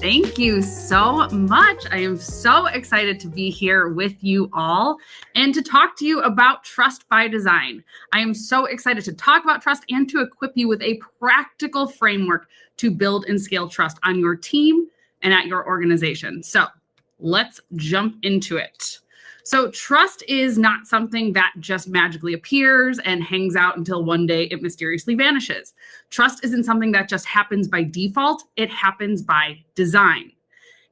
Thank you so much. I am so excited to be here with you all and to talk to you about trust by design. I am so excited to talk about trust and to equip you with a practical framework to build and scale trust on your team and at your organization. So let's jump into it. So trust is not something that just magically appears and hangs out until one day it mysteriously vanishes. Trust isn't something that just happens by default. It happens by design.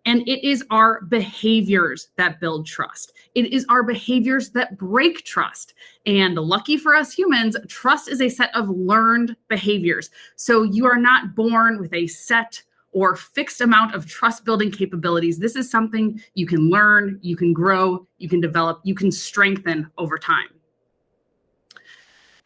And it is our behaviors that build trust. It is our behaviors that break trust. And lucky for us humans, trust is a set of learned behaviors. So you are not born with a set or fixed amount of trust building capabilities. This is something you can learn, you can grow, you can develop, you can strengthen over time.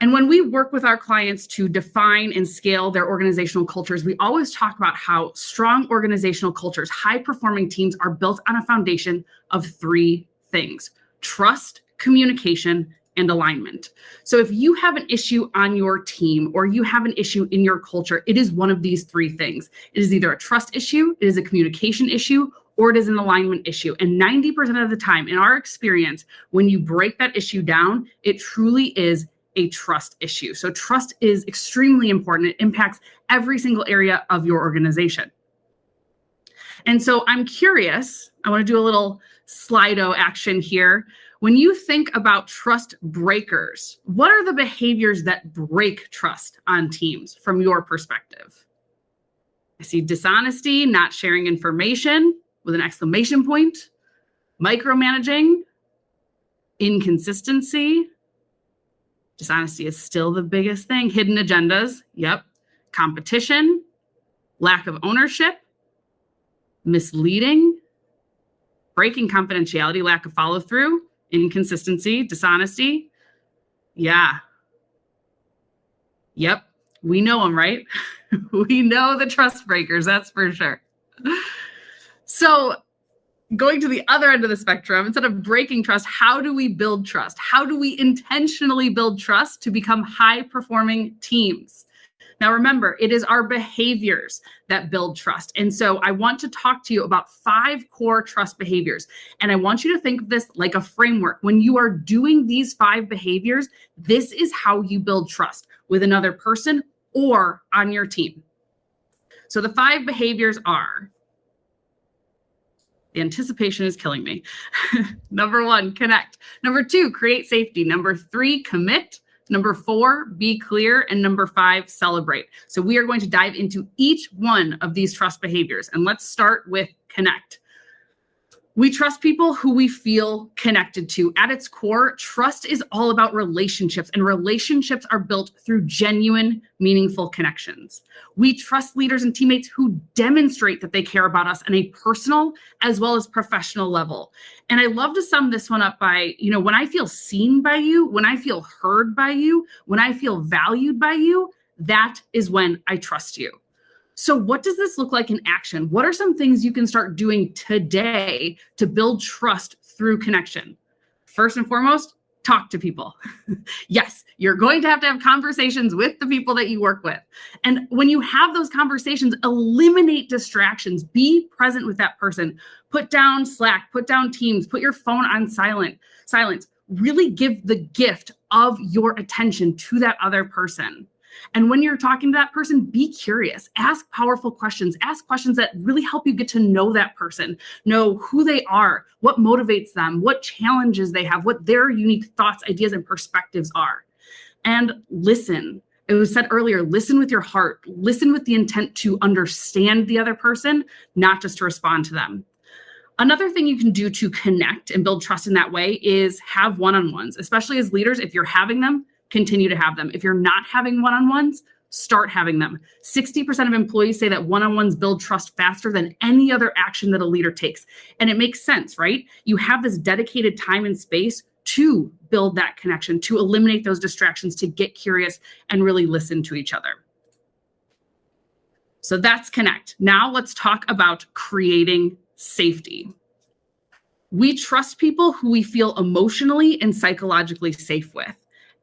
And when we work with our clients to define and scale their organizational cultures, we always talk about how strong organizational cultures, high-performing teams are built on a foundation of three things: trust, communication, and alignment. So if you have an issue on your team or you have an issue in your culture, it is one of these three things. It is either a trust issue, it is a communication issue, or it is an alignment issue. And 90% of the time, in our experience, when you break that issue down, it truly is a trust issue. So trust is extremely important. It impacts every single area of your organization. And so I'm curious, I want to do a little Slido action here. When you think about trust breakers, what are the behaviors that break trust on teams from your perspective? I see dishonesty, not sharing information with an exclamation point, micromanaging, inconsistency. Dishonesty is still the biggest thing. Hidden agendas, yep. Competition, lack of ownership, misleading, breaking confidentiality, lack of follow through, inconsistency, dishonesty. Yeah. Yep. We know them, right? We know the trust breakers, that's for sure. So going to the other end of the spectrum, instead of breaking trust, how do we build trust? How do we intentionally build trust to become high-performing teams? Now, remember, it is our behaviors that build trust. And so I want to talk to you about 5 core trust behaviors. And I want you to think of this like a framework. When you are doing these 5 behaviors, this is how you build trust with another person or on your team. So the 5 behaviors are, the anticipation is killing me. Number 1, connect. Number 2, create safety. Number 3, commit. Number 4, be clear. And number 5, celebrate. So we are going to dive into each one of these trust behaviors. And let's start with connect. We trust people who we feel connected to. At its core, trust is all about relationships, and relationships are built through genuine, meaningful connections. We trust leaders and teammates who demonstrate that they care about us on a personal as well as professional level. And I love to sum this one up by, when I feel seen by you, when I feel heard by you, when I feel valued by you, that is when I trust you. So what does this look like in action? What are some things you can start doing today to build trust through connection? First and foremost, talk to people. Yes, you're going to have conversations with the people that you work with. And when you have those conversations, eliminate distractions. Be present with that person. Put down Slack, put down Teams, put your phone on silence. Really give the gift of your attention to that other person. And when you're talking to that person, be curious, ask powerful questions, ask questions that really help you get to know that person, know who they are, what motivates them, what challenges they have, what their unique thoughts, ideas, and perspectives are. And listen. It was said earlier, listen with your heart, listen with the intent to understand the other person, not just to respond to them. Another thing you can do to connect and build trust in that way is have one-on-ones, especially as leaders. If you're having them, continue to have them. If you're not having one-on-ones, start having them. 60% of employees say that one-on-ones build trust faster than any other action that a leader takes. And it makes sense, right? You have this dedicated time and space to build that connection, to eliminate those distractions, to get curious and really listen to each other. So that's connect. Now let's talk about creating safety. We trust people who we feel emotionally and psychologically safe with.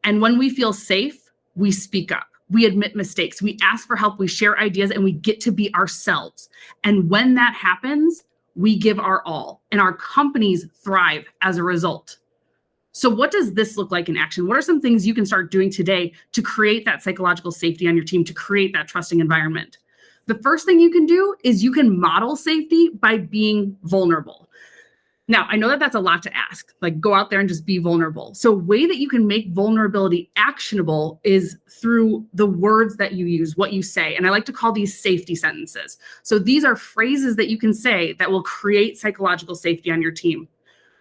And when we feel safe, we speak up. we admit mistakes, we ask for help, we share ideas, and we get to be ourselves. And when that happens, we give our all, and our companies thrive as a result. So what does this look like in action? What are some things you can start doing today to create that psychological safety on your team, to create that trusting environment? The first thing you can do is you can model safety by being vulnerable. Now, I know that that's a lot to ask, like go out there and just be vulnerable. So a way that you can make vulnerability actionable is through the words that you use, what you say. And I like to call these safety sentences. So these are phrases that you can say that will create psychological safety on your team.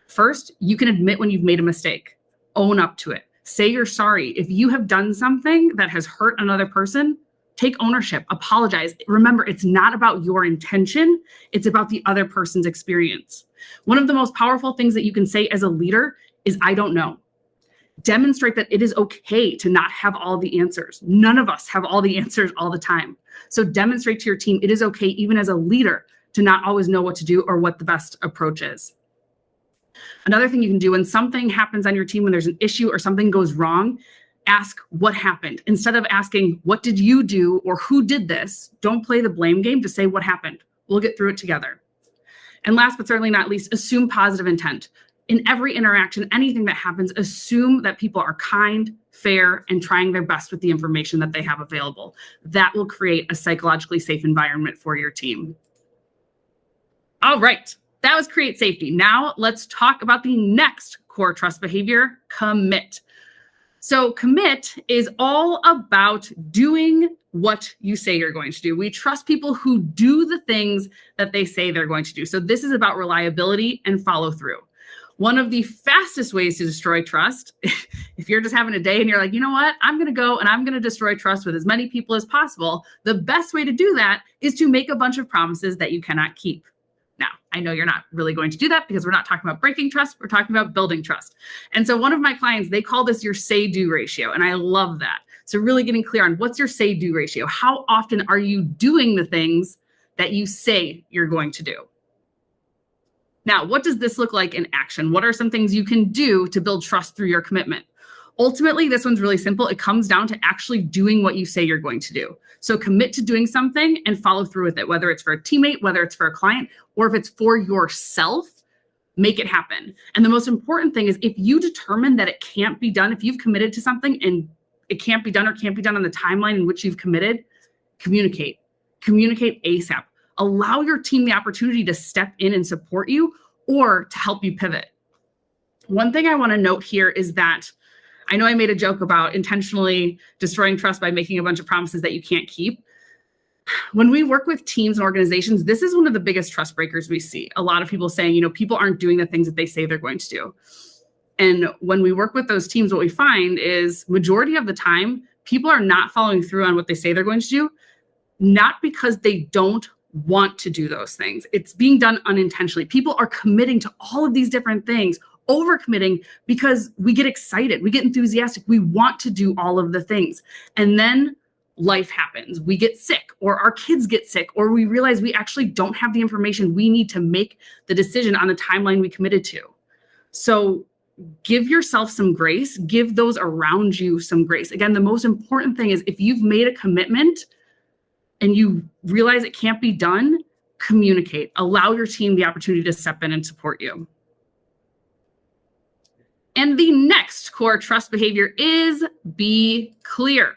First, you can admit when you've made a mistake. Own up to it. Say you're sorry. If you have done something that has hurt another person, take ownership, apologize. Remember, it's not about your intention. It's about the other person's experience. One of the most powerful things that you can say as a leader is, I don't know. Demonstrate that it is okay to not have all the answers. None of us have all the answers all the time. So demonstrate to your team, it is okay, even as a leader, to not always know what to do or what the best approach is. Another thing you can do when something happens on your team, when there's an issue or something goes wrong, ask what happened. Instead of asking, what did you do or who did this? Don't play the blame game. Just say what happened. We'll get through it together. And last but certainly not least, assume positive intent. In every interaction, anything that happens, assume that people are kind, fair, and trying their best with the information that they have available. That will create a psychologically safe environment for your team. All right, that was create safety. Now let's talk about the next core trust behavior, commit. So commit is all about doing what you say you're going to do. We trust people who do the things that they say they're going to do. So this is about reliability and follow through. One of the fastest ways to destroy trust, if you're just having a day and you're like, you know what, I'm going to go and I'm going to destroy trust with as many people as possible. The best way to do that is to make a bunch of promises that you cannot keep. Now, I know you're not really going to do that because we're not talking about breaking trust. We're talking about building trust. And so one of my clients, they call this your say-do ratio. And I love that. So really getting clear on what's your say-do ratio. How often are you doing the things that you say you're going to do? Now, what does this look like in action? What are some things you can do to build trust through your commitment? Ultimately, this one's really simple. It comes down to actually doing what you say you're going to do. So commit to doing something and follow through with it, whether it's for a teammate, whether it's for a client, or if it's for yourself, make it happen. And the most important thing is if you determine that it can't be done, if you've committed to something and it can't be done or can't be done on the timeline in which you've committed, communicate. Communicate ASAP. Allow your team the opportunity to step in and support you or to help you pivot. One thing I want to note here is that I know I made a joke about intentionally destroying trust by making a bunch of promises that you can't keep. When we work with teams and organizations, this is one of the biggest trust breakers we see. A lot of people saying, you know, people aren't doing the things that they say they're going to do. And when we work with those teams, what we find is majority of the time, people are not following through on what they say they're going to do, not because they don't want to do those things. It's being done unintentionally. People are committing to all of these different things, overcommitting because we get excited, we get enthusiastic, we want to do all of the things. And then life happens. We get sick or our kids get sick or we realize we actually don't have the information we need to make the decision on the timeline we committed to. So give yourself some grace, give those around you some grace. Again, the most important thing is if you've made a commitment and you realize it can't be done, communicate. Allow your team the opportunity to step in and support you. And the next core trust behavior is be clear.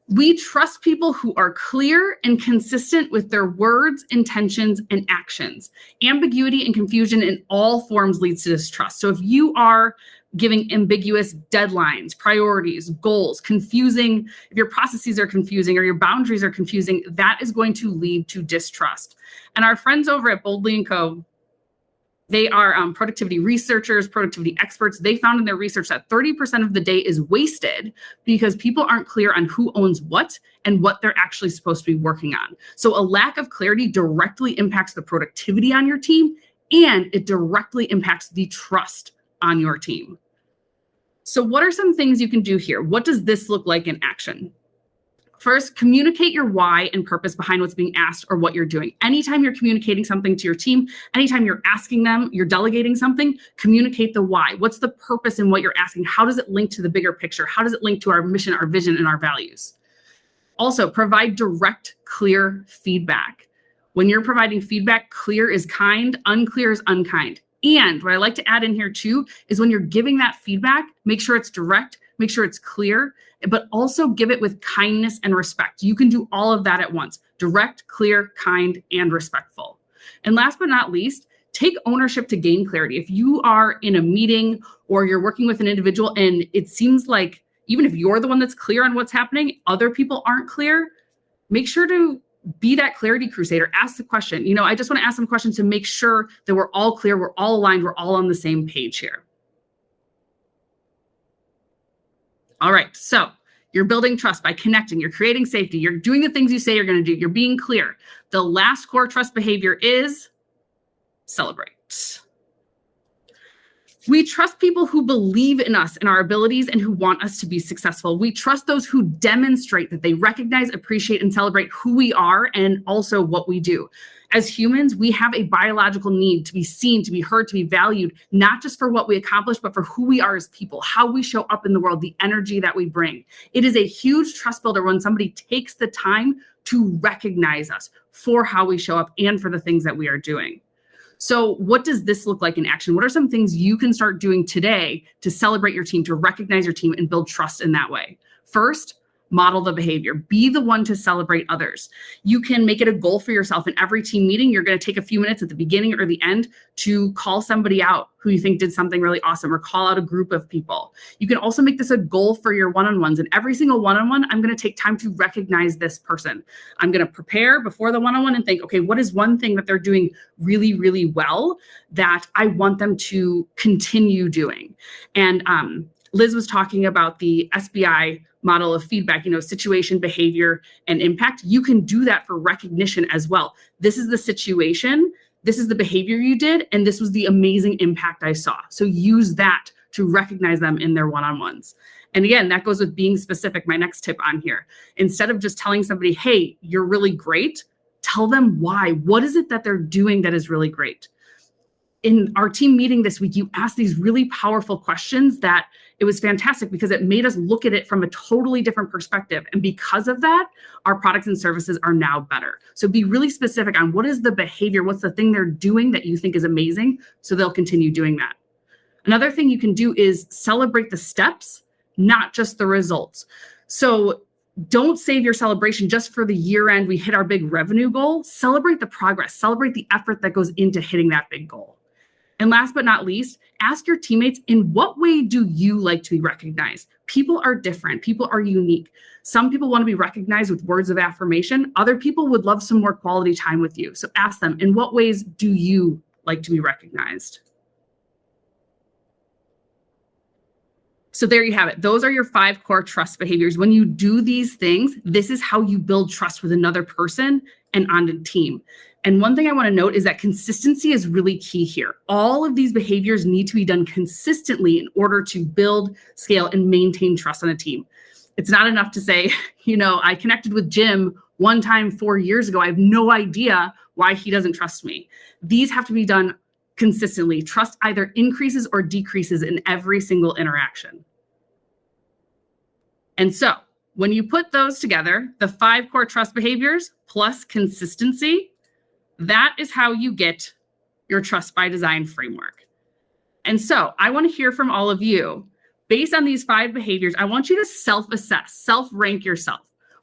We trust people who are clear and consistent with their words, intentions, and actions. Ambiguity and confusion in all forms leads to distrust. So if you are giving ambiguous deadlines, priorities, goals, confusing, if your processes are confusing or your boundaries are confusing, that is going to lead to distrust. And our friends over at Boldly & Co., they are productivity researchers, productivity experts. They found in their research that 30% of the day is wasted because people aren't clear on who owns what and what they're actually supposed to be working on. So a lack of clarity directly impacts the productivity on your team, and it directly impacts the trust on your team. So what are some things you can do here? What does this look like in action? First, communicate your why and purpose behind what's being asked or what you're doing. Anytime you're communicating something to your team, anytime you're asking them, you're delegating something, communicate the why. What's the purpose in what you're asking? How does it link to the bigger picture? How does it link to our mission, our vision, and our values? Also, provide direct, clear feedback. When you're providing feedback, clear is kind, unclear is unkind. And what I like to add in here too is when you're giving that feedback, make sure it's direct, make sure it's clear, but also give it with kindness and respect. You can do all of that at once: direct, clear, kind, and respectful. And last but not least, take ownership to gain clarity. If you are in a meeting or you're working with an individual and it seems like even if you're the one that's clear on what's happening, other people aren't clear, make sure to be that clarity crusader. Ask the question. I just want to ask some questions to make sure that we're all clear, we're all aligned, we're all on the same page here. All right, so you're building trust by connecting, you're creating safety, you're doing the things you say you're going to do, you're being clear. The last core trust behavior is celebrate. We trust people who believe in us and our abilities and who want us to be successful. We trust those who demonstrate that they recognize, appreciate, and celebrate who we are and also what we do. As humans, we have a biological need to be seen, to be heard, to be valued, not just for what we accomplish, but for who we are as people, how we show up in the world, the energy that we bring. It is a huge trust builder when somebody takes the time to recognize us for how we show up and for the things that we are doing. So what does this look like in action? What are some things you can start doing today to celebrate your team, to recognize your team and build trust in that way? First, model the behavior. Be the one to celebrate others. You can make it a goal for yourself. In every team meeting, you're going to take a few minutes at the beginning or the end to call somebody out who you think did something really awesome, or call out a group of people. You can also make this a goal for your one-on-ones. And every single one-on-one, I'm going to take time to recognize this person. I'm going to prepare before the one-on-one and think, okay, what is one thing that they're doing really, really well that I want them to continue doing? And Liz was talking about the SBI model of feedback, situation, behavior, and impact. You can do that for recognition as well. This is the situation, this is the behavior you did, and this was the amazing impact I saw. So use that to recognize them in their one-on-ones. And again, that goes with being specific, my next tip on here. Instead of just telling somebody, hey, you're really great, tell them why. What is it that they're doing that is really great? In our team meeting this week, you asked these really powerful questions that it was fantastic because it made us look at it from a totally different perspective. And because of that, our products and services are now better. So be really specific on what is the behavior, what's the thing they're doing that you think is amazing, so they'll continue doing that. Another thing you can do is celebrate the steps, not just the results. So don't save your celebration just for the year end, we hit our big revenue goal. Celebrate the progress, celebrate the effort that goes into hitting that big goal. And last but not least, ask your teammates, in what way do you like to be recognized? People are different. People are unique. Some people want to be recognized with words of affirmation. Other people would love some more quality time with you. So ask them, in what ways do you like to be recognized? So there you have it. Those are your 5 core trust behaviors. When you do these things, this is how you build trust with another person and on a team. And one thing I want to note is that consistency is really key here. All of these behaviors need to be done consistently in order to build, scale, and maintain trust on a team. It's not enough to say, I connected with Jim one time 4 years ago. I have no idea why he doesn't trust me. These have to be done consistently. Trust either increases or decreases in every single interaction. And so when you put those together, the 5 core trust behaviors plus consistency, that is how you get your Trust by Design framework. And so I want to hear from all of you. Based on these 5 behaviors, I want you to self-assess, self-rank yourself.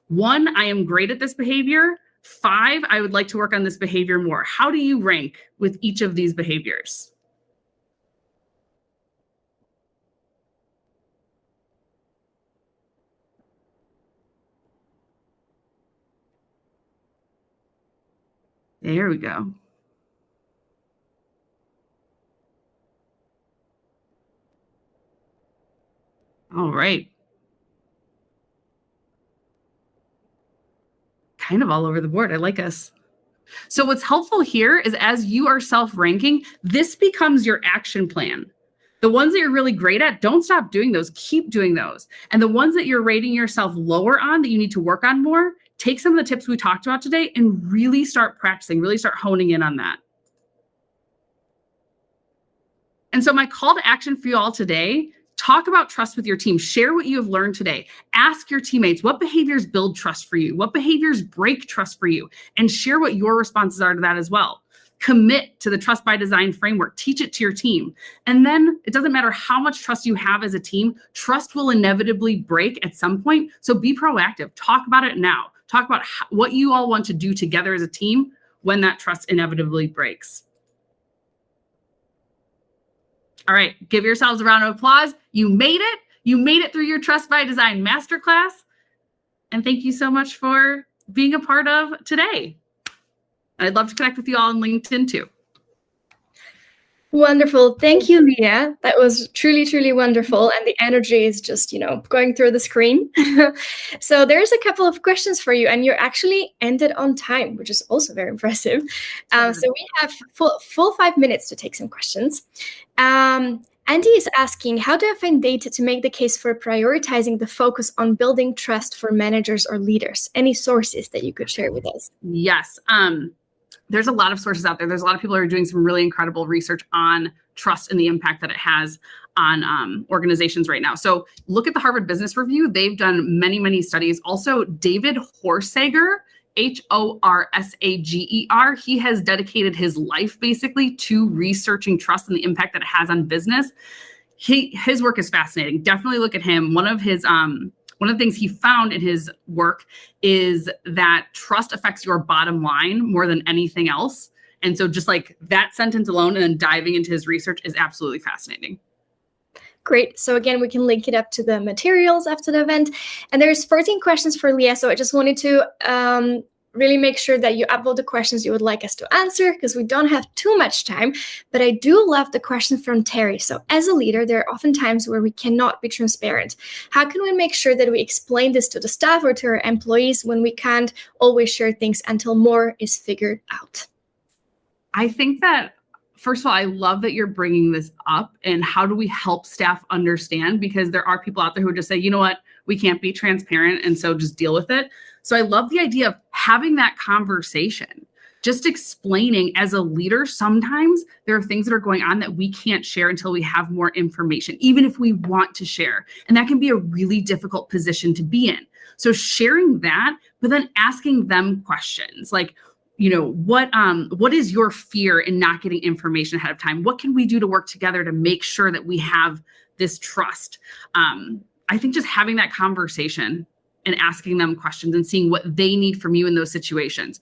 1, I am great at this behavior. 5, I would like to work on this behavior more. How do you rank with each of these behaviors? There we go. All right. Kind of all over the board. I like us. So what's helpful here is as you are self-ranking, this becomes your action plan. The ones that you're really great at, don't stop doing those. Keep doing those. And the ones that you're rating yourself lower on that you need to work on more, take some of the tips we talked about today and really start practicing, really start honing in on that. And so my call to action for you all today, Talk about trust with your team. Share what you have learned today. Ask your teammates, what behaviors build trust for you? What behaviors break trust for you? And share what your responses are to that as well. Commit to the trust by design framework. Teach it to your team. And then it doesn't matter how much trust you have as a team, trust will inevitably break at some point. So be proactive. Talk about it now. Talk about what you all want to do together as a team when that trust inevitably breaks. All right, give yourselves a round of applause. You made it. You made it through your Trust by Design Masterclass. And thank you so much for being a part of today. I'd love to connect with you all on LinkedIn too. Wonderful. Thank you, Leah. That was truly, truly wonderful. And the energy is just, going through the screen. So there's a couple of questions for you, and you're actually ended on time, which is also very impressive. So we have full 5 minutes to take some questions. Andy is asking, how do I find data to make the case for prioritizing the focus on building trust for managers or leaders? Any sources that you could share with us? Yes. There's a lot of sources out there. There's a lot of people who are doing some really incredible research on trust and the impact that it has on organizations right now. So look at the Harvard Business Review. They've done many, many studies. Also, David Horsager, Horsager, he has dedicated his life basically to researching trust and the impact that it has on business. His work is fascinating. Definitely look at him. One of the things he found in his work is that trust affects your bottom line more than anything else. And so just like that sentence alone and then diving into his research is absolutely fascinating. Great. So again, we can link it up to the materials after the event. And there's 14 questions for Leah. So I just wanted to really make sure that you upload the questions you would like us to answer, because we don't have too much time. But I do love the question from Terry. So as a leader, there are often times where we cannot be transparent. How can we make sure that we explain this to the staff or to our employees when we can't always share things until more is figured out? I think that, first of all, I love that you're bringing this up, and how do we help staff understand? Because there are people out there who would just say, you know what, we can't be transparent, and so just deal with it. So I love the idea of having that conversation, just explaining as a leader, sometimes there are things that are going on that we can't share until we have more information, even if we want to share. And that can be a really difficult position to be in. So sharing that, but then asking them questions like, what is your fear in not getting information ahead of time? What can we do to work together to make sure that we have this trust? I think just having that conversation and asking them questions and seeing what they need from you in those situations.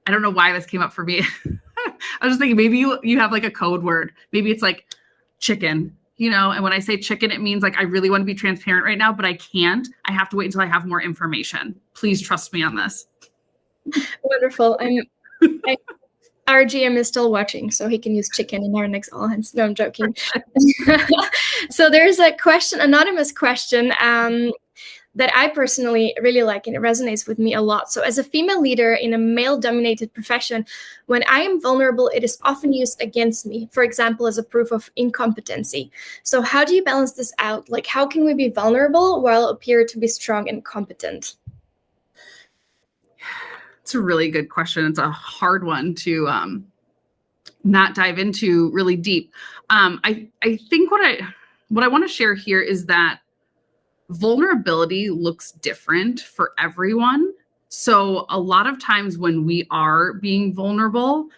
I don't know why this came up for me. I was just thinking maybe you have like a code word. Maybe it's like chicken, and when I say chicken, it means like I really want to be transparent right now, but I can't. I have to wait until I have more information. Please trust me on this. Wonderful. Our GM is still watching, so he can use chicken in our next all hands. No, I'm joking. So there's a question, anonymous question, that I personally really like, and it resonates with me a lot. So as a female leader in a male-dominated profession, when I am vulnerable, it is often used against me, for example, as a proof of incompetency. So how do you balance this out? Like, how can we be vulnerable while appear to be strong and competent? It's a really good question. It's a hard one to not dive into really deep. I think what I want to share here is that vulnerability looks different for everyone. So a lot of times when we are being vulnerable,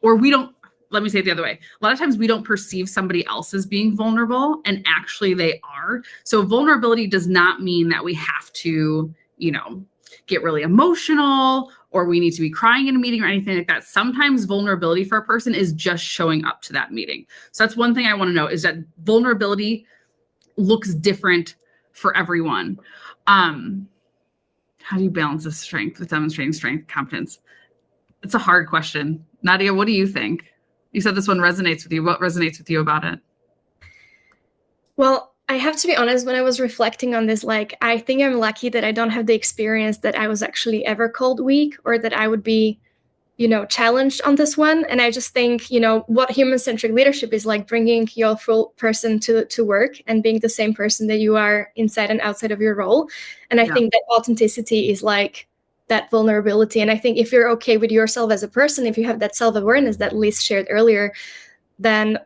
or we don't, let me say it the other way. A lot of times we don't perceive somebody else as being vulnerable, and actually they are. So vulnerability does not mean that we have to, get really emotional, or we need to be crying in a meeting or anything like that. Sometimes vulnerability for a person is just showing up to that meeting. So that's one thing I want to know, is that vulnerability looks different for everyone. How do you balance this strength with demonstrating strength, competence? It's a hard question. Nadia, what do you think? You said this one resonates with you. What resonates with you about it? Well, I have to be honest, when I was reflecting on this, I think I'm lucky that I don't have the experience that I was actually ever called weak, or that I would be, challenged on this one. And I just think, what human-centric leadership is like, bringing your full person to work and being the same person that you are inside and outside of your role. And I think that authenticity is like that vulnerability. And I think if you're okay with yourself as a person, if you have that self-awareness that Liz shared earlier, then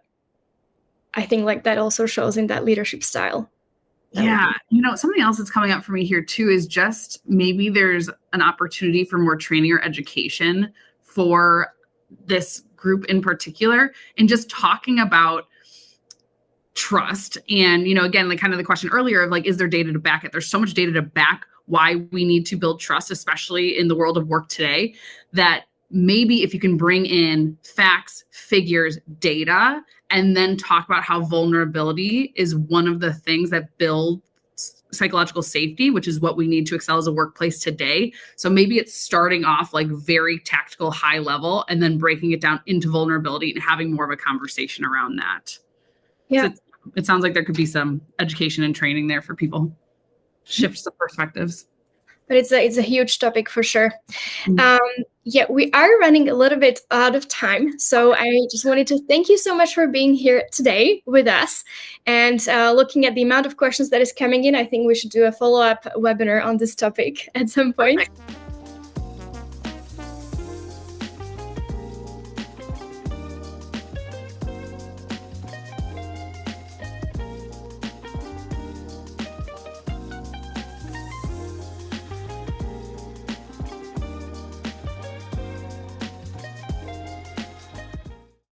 I think like that also shows in that leadership style. Yeah. Something else that's coming up for me here too is just maybe there's an opportunity for more training or education for this group in particular, and just talking about trust. And, again, like kind of the question earlier of like, is there data to back it? There's so much data to back why we need to build trust, especially in the world of work today, that maybe if you can bring in facts, figures, data, and then talk about how vulnerability is one of the things that build psychological safety, which is what we need to excel as a workplace today. So maybe it's starting off like very tactical, high level, and then breaking it down into vulnerability and having more of a conversation around that. Yeah. So it sounds like there could be some education and training there for people. Shifts the perspectives. But it's a huge topic for sure. Yeah, we are running a little bit out of time. So I just wanted to thank you so much for being here today with us. And looking at the amount of questions that is coming in, I think we should do a follow-up webinar on this topic at some point. Perfect.